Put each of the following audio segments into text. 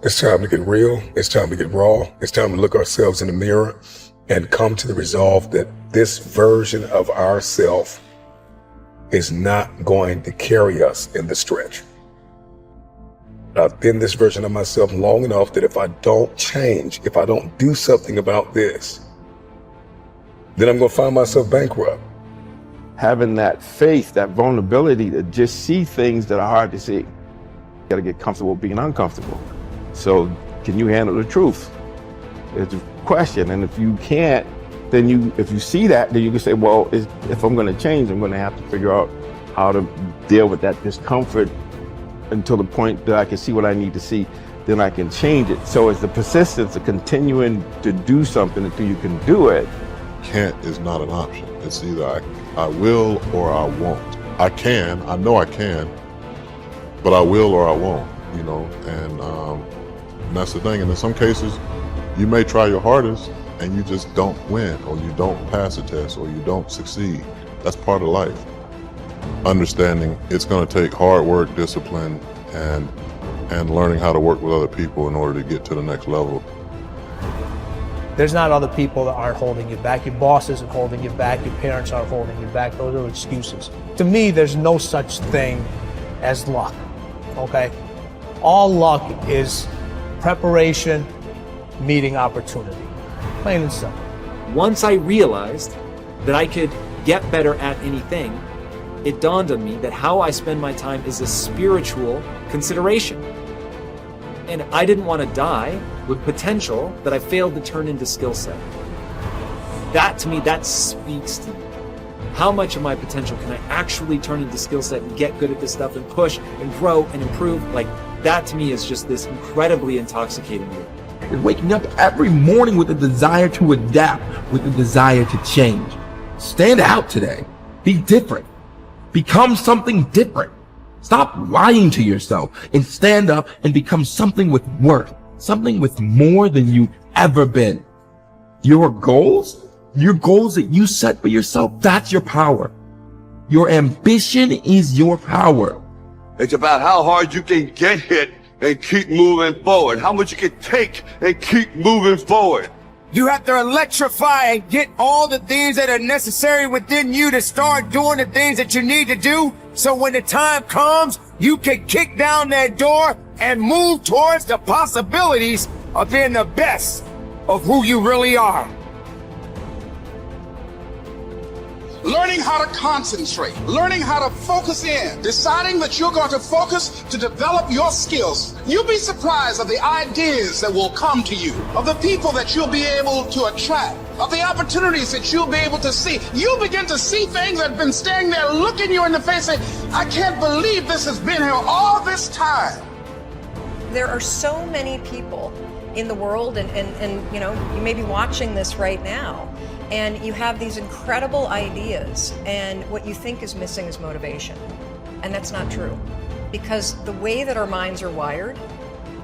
It's time to get real. It's time to get raw. It's time to look ourselves in the mirror and come to the resolve that this version of ourself is not going to carry us in the stretch. I've been this version of myself long enough that if I don't change, if I don't do something about this, then I'm going to find myself bankrupt. Having that faith, that vulnerability to just see things that are hard to see. You got to get comfortable being uncomfortable. So can you handle the truth? It's a question. And if you can't, then if you see that, then you can say, well, if I'm going to change, I'm going to have to figure out how to deal with that discomfort until the point that I can see what I need to see, then I can change it. So it's the persistence of continuing to do something until you can do it. Can't is not an option. It's either I will or I won't. I can, I know I can, but I will or I won't, you know, and that's the thing. And in some cases, you may try your hardest and you just don't win, or you don't pass a test, or you don't succeed. That's part of life. Understanding it's going to take hard work, discipline, and learning how to work with other people in order to get to the next level. There's not other people that aren't holding you back. Your boss isn't holding you back. Your parents aren't holding you back. Those are excuses. To me, there's no such thing as luck, okay? All luck is preparation meeting opportunity. Plain and simple. Once I realized that I could get better at anything, it dawned on me that how I spend my time is a spiritual consideration. And I didn't want to die with potential that I failed to turn into skill set. That, to me, that speaks to me. How much of my potential can I actually turn into skill set and get good at this stuff and push and grow and improve? Like, that to me is just this incredibly intoxicating thing. Is waking up every morning with a desire to adapt, with a desire to change. Stand out today. Be different. Become something different. Stop lying to yourself and stand up and become something with worth, something with more than you've ever been. Your goals that you set for yourself, that's your power. Your ambition is your power. It's about how hard you can get hit and keep moving forward. How much you can take and keep moving forward. You have to electrify and get all the things that are necessary within you to start doing the things that you need to do. So when the time comes, you can kick down that door and move towards the possibilities of being the best of who you really are. Learning how to concentrate, learning how to focus in, deciding that you're going to focus to develop your skills. You'll be surprised of the ideas that will come to you, of the people that you'll be able to attract, of the opportunities that you'll be able to see. You'll begin to see things that have been standing there looking you in the face saying, I can't believe this has been here all this time. There are so many people in the world and you know, you may be watching this right now, and you have these incredible ideas, and what you think is missing is motivation. And that's not true. Because the way that our minds are wired,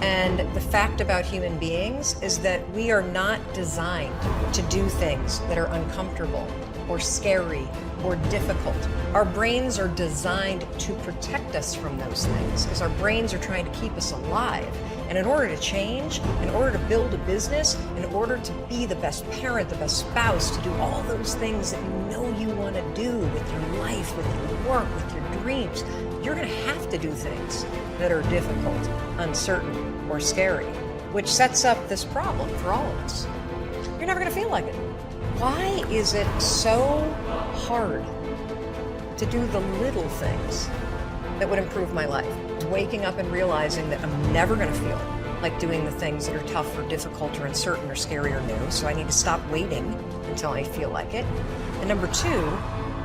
and the fact about human beings, is that we are not designed to do things that are uncomfortable or scary or difficult. Our brains are designed to protect us from those things, because our brains are trying to keep us alive. And in order to change, in order to build a business, in order to be the best parent, the best spouse, to do all those things that you know you want to do with your life, with your work, with your dreams, you're going to have to do things that are difficult, uncertain, or scary, which sets up this problem for all of us. You're never going to feel like it. Why is it so hard to do the little things that would improve my life? Waking up and realizing that I'm never going to feel like doing the things that are tough or difficult or uncertain or scary or new, so I need to stop waiting until I feel like it. And number two,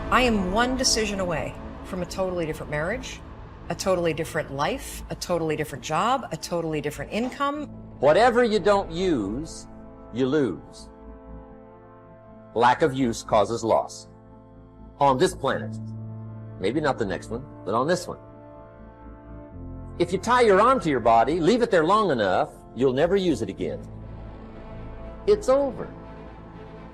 I am one decision away from a totally different marriage, a totally different life, a totally different job, a totally different income. Whatever you don't use, you lose. Lack of use causes loss. On this planet. Maybe not the next one, but on this one. If you tie your arm to your body, leave it there long enough, you'll never use it again. It's over.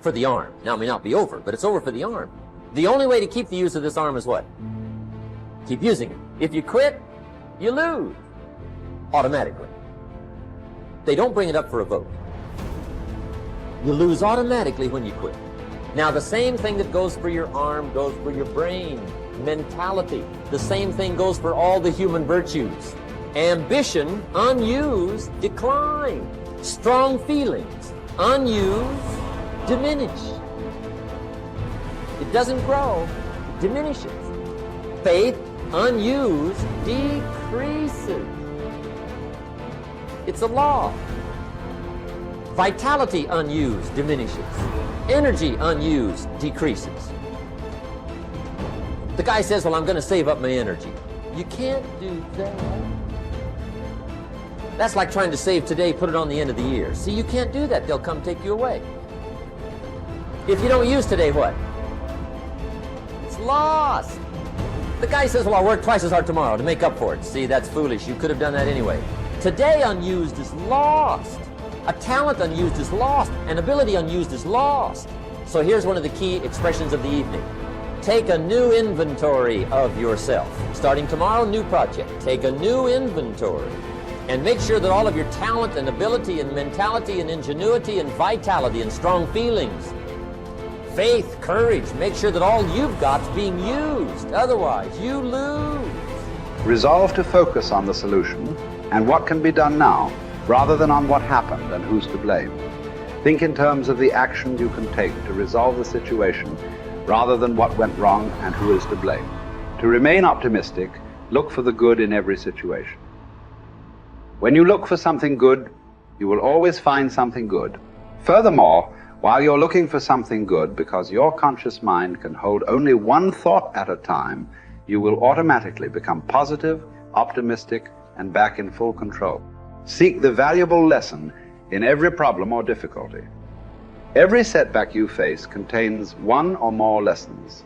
For the arm. Now, it may not be over, but it's over for the arm. The only way to keep the use of this arm is what? Keep using it. If you quit, you lose. Automatically. They don't bring it up for a vote. You lose automatically when you quit. Now, the same thing that goes for your arm goes for your brain, mentality. The same thing goes for all the human virtues. Ambition, unused, decline. Strong feelings, unused, diminish. It doesn't grow, it diminishes. Faith, unused, decreases. It's a law. Vitality, unused, diminishes. Energy, unused, decreases. The guy says, well, I'm going to save up my energy. You can't do that. That's like trying to save today, put it on the end of the year. See, you can't do that. They'll come take you away. If you don't use today, what? It's lost. The guy says, well, I'll work twice as hard tomorrow to make up for it. See, that's foolish. You could have done that anyway. Today unused is lost. A talent unused is lost. An ability unused is lost. So here's one of the key expressions of the evening. Take a new inventory of yourself. Starting tomorrow, new project. Take a new inventory. And make sure that all of your talent and ability and mentality and ingenuity and vitality and strong feelings, faith, courage, make sure that all you've got's being used. Otherwise, you lose. Resolve to focus on the solution and what can be done now, rather than on what happened and who's to blame. Think in terms of the actions you can take to resolve the situation, rather than what went wrong and who is to blame. To remain optimistic, look for the good in every situation. When you look for something good, you will always find something good. Furthermore, while you're looking for something good, because your conscious mind can hold only one thought at a time, you will automatically become positive, optimistic, and back in full control. Seek the valuable lesson in every problem or difficulty. Every setback you face contains one or more lessons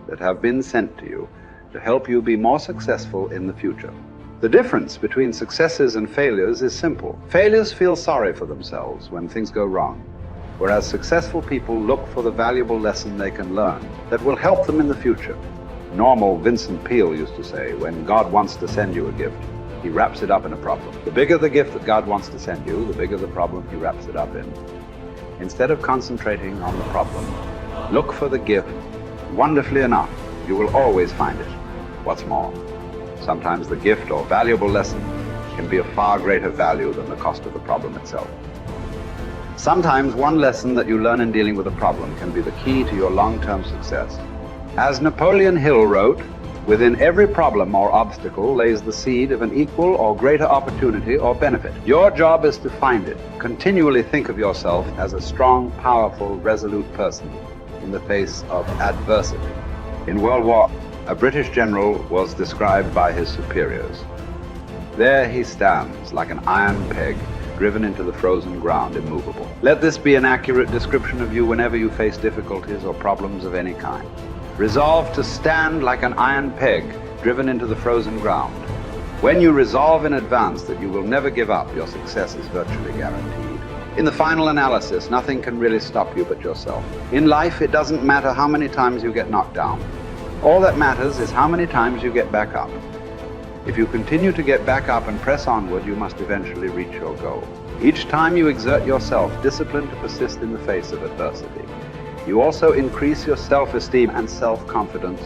that have been sent to you to help you be more successful in the future. The difference between successes and failures is simple. Failures feel sorry for themselves when things go wrong, whereas successful people look for the valuable lesson they can learn that will help them in the future. Normal Vincent Peale used to say, when God wants to send you a gift, he wraps it up in a problem. The bigger the gift that God wants to send you, the bigger the problem he wraps it up in. Instead of concentrating on the problem, look for the gift. Wonderfully enough, you will always find it. What's more, sometimes the gift or valuable lesson can be of far greater value than the cost of the problem itself. Sometimes one lesson that you learn in dealing with a problem can be the key to your long-term success. As Napoleon Hill wrote, within every problem or obstacle lays the seed of an equal or greater opportunity or benefit. Your job is to find it. Continually think of yourself as a strong, powerful, resolute person in the face of adversity. In World War, a British general was described by his superiors. There he stands like an iron peg driven into the frozen ground, immovable. Let this be an accurate description of you whenever you face difficulties or problems of any kind. Resolve to stand like an iron peg driven into the frozen ground. When you resolve in advance that you will never give up, your success is virtually guaranteed. In the final analysis, nothing can really stop you but yourself. In life, it doesn't matter how many times you get knocked down. All that matters is how many times you get back up. If you continue to get back up and press onward, you must eventually reach your goal. Each time you exert yourself, discipline to persist in the face of adversity, you also increase your self-esteem and self-confidence.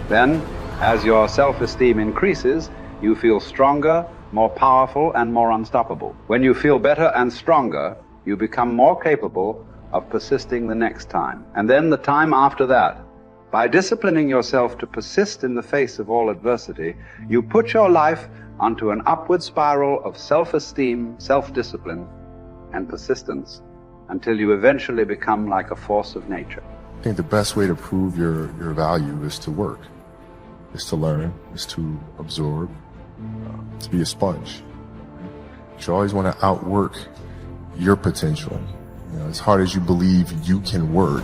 Then, as your self-esteem increases, you feel stronger, more powerful, and more unstoppable. When you feel better and stronger, you become more capable of persisting the next time, and then the time after that. By disciplining yourself to persist in the face of all adversity, you put your life onto an upward spiral of self-esteem, self-discipline, and persistence until you eventually become like a force of nature. I think the best way to prove your value is to work, is to learn, is to absorb, to be a sponge. You always want to outwork your potential. As hard as you believe you can work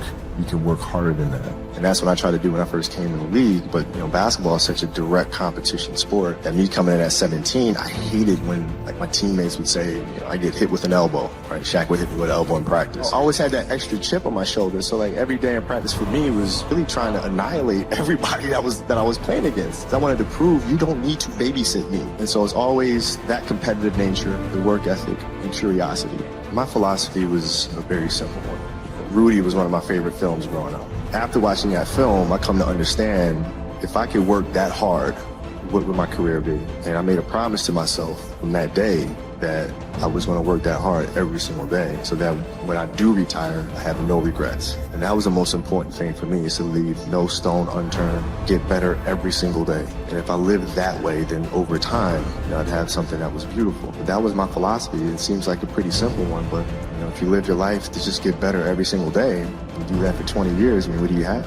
harder than that. And that's what I tried to do when I first came in the league. But, basketball is such a direct competition sport that me coming in at 17, I hated when my teammates would say, I get hit with an elbow, right? Shaq would hit me with an elbow in practice. I always had that extra chip on my shoulder. So every day in practice for me was really trying to annihilate everybody that I was playing against. I wanted to prove you don't need to babysit me. And so it's always that competitive nature, the work ethic, and curiosity. My philosophy was a very simple one. Rudy was one of my favorite films growing up. After watching that film, I come to understand if I could work that hard, what would my career be? And I made a promise to myself from that day that I was going to work that hard every single day so that when I do retire, I have no regrets. And that was the most important thing for me, is to leave no stone unturned, get better every single day. And if I lived that way, then over time, I'd have something that was beautiful. But that was my philosophy. It seems like a pretty simple one, but if you live your life to just get better every single day, you do that for 20 years, what do you have?